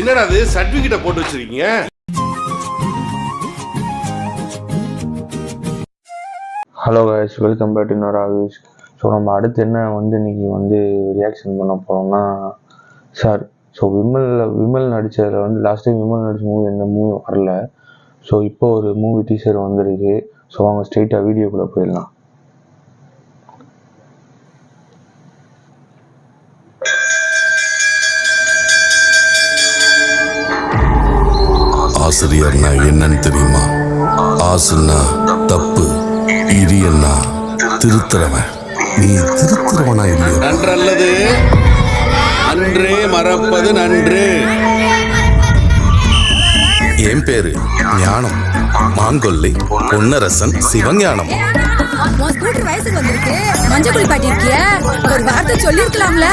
என்னடா அது சர்டிபிகேட்டை போட்டு வச்சிருக்கீங்க? Hello guys, welcome back to இன்னொரு ஆவிஸ். ஸோ நம்ம அடுத்து என்ன இன்னைக்கு ரியாக்ஷன் பண்ண போகிறோம்னா சார். ஸோ விமல் நடித்ததில் லாஸ்ட் டைம் விமல் நடித்த மூவி எந்த மூவி வரல. ஸோ இப்போ ஒரு மூவி டீசர் வந்துருக்கு. ஸோ அவங்க ஸ்ட்ரெயிட்டாக வீடியோக்குள்ளே போயிடலாம். ஆசிரியர்னா என்னன்னு தெரியுமா? ஆசுன்னா தப்பு, இரியன்னா திருத்துறவன். நீ திருத்துறவனா இல்லையா? நன்றல்லது அன்றே மறப்பது நன்று. என் பேரு ஞானம், மாங்கொல்லி பொன்னரசன் சிவஞானம். வயசுக்கு வந்திருக்கு, மஞ்சள் குளி பாட்டிருக்கிய, ஒரு வார்த்தை சொல்லிருக்கலாம்ல.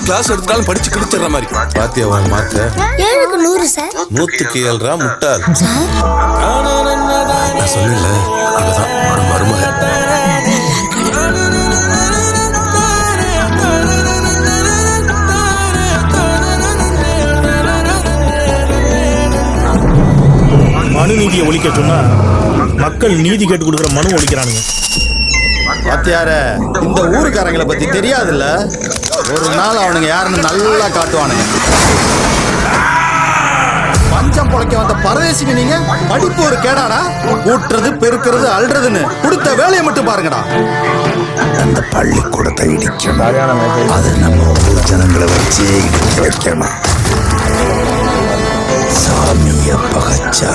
கிளாஸ் எடுத்தாலும் படிச்சு கிடிச்சிடுற மாதிரி. பாத்தியா மாத்த 7க்கு 100 சார். 100க்கு 7 முட்டாள். நான் சொன்னேன்ல, இவதான் மருமக. மனு நீதியை ஒழிக்க சொன்னா மக்கள் நீதி கேட்டு கொடுக்குற மனு ஒழிக்கிறானுங்க. பாத்தியார, இந்த ஊருக்காரங்களை பத்தி தெரியாதுல்ல. ஒரு நாள் அவனுங்க யாருன்னு நல்லா காட்டுவானுங்க. பஞ்சம் பொழைக்க வந்த பரதேசிங்க நீங்க. படிப்பு ஒரு கேடாடா. கூட்டுறது பெருக்கிறது அல்றதுன்னு கொடுத்த வேலையை மட்டும் பாருங்கடா. அந்த பள்ளிக்கூடத்தை இடிக்கணும். அது நம்ம ஊர் ஜனங்களை வச்சு இடிக்க வைக்கணும். சாமிய பகச்சா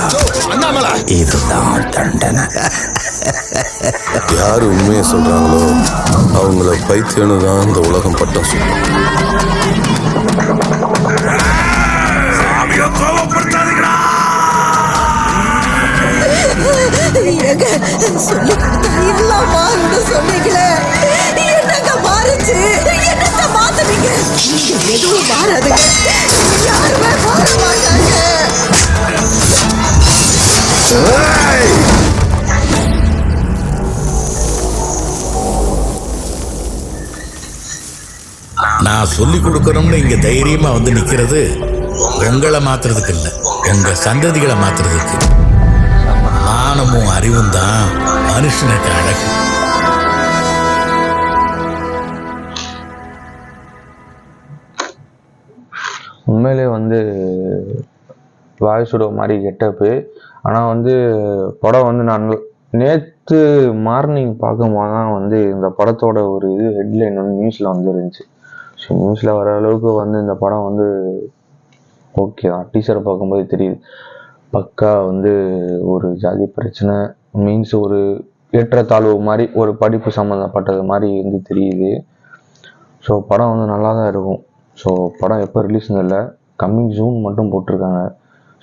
இதுதான் தண்டனை. யாரு உண்மையை சொல்றாங்களோ அவங்கள பைத்தியன்னு தான் இந்த உலகம் பட்டம் சொல்லும். சொல்லி இல்லாமா சொன்னீங்களே, என்னங்க மாறுச்சு? என்னங்க மாத்துனீங்க? எதுவும் மாறாதுங்க, யாருமே மாற மாட்டாங்க. நான் சொல்லி கொடுக்கணும்னு இங்க தைரியமா நிக்கிறது உங்களை மாத்துறதுக்கு இல்ல, உங்க சந்ததிகளை மாத்துறதுக்கு. மானமும் அறிவும் தான் மனுஷனுக்கு அழகு. உண்மையிலே வாய்ஸோட மாதிரி கெட்டப்பு. ஆனால் படம் நான் நேற்று மார்னிங் பார்க்கும்போது தான் இந்த படத்தோட ஒரு ஹெட்லைன் நியூஸில் இருந்துச்சு. ஸோ நியூஸில் வர அளவுக்கு இந்த படம் ஓகே தான். டீச்சரை பார்க்கும்போது தெரியுது பக்கா ஒரு ஜாதி பிரச்சனை மீன்ஸ் ஒரு ஏற்றத்தாழ்வு மாதிரி ஒரு படிப்பு சம்மந்தப்பட்டது மாதிரி தெரியுது. ஸோ படம் நல்லா தான் இருக்கும். ஸோ படம் எப்போ ரிலீஸ் இல்லை, கம்மிங் ஜூன் மட்டும் போட்டிருக்காங்க.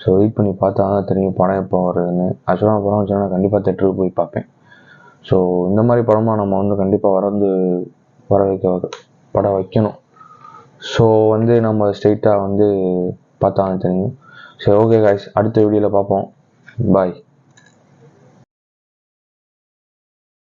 ஸோ வெயிட் பண்ணி பார்த்தா தான் தெரியும் படம் எப்போ வருதுன்னு. ஆக்சுவலாக படம் வச்சுன்னா கண்டிப்பாக தேட்டருக்கு போய் பார்ப்பேன். ஸோ இந்த மாதிரி படமாக நம்ம கண்டிப்பாக படம் வைக்கணும். ஸோ நம்ம ஸ்ட்ரெயிட்டாக பார்த்தா தான் தெரியும். சரி, ஓகே காய்ஸ், அடுத்த வீடியோவில் பார்ப்போம். பாய்.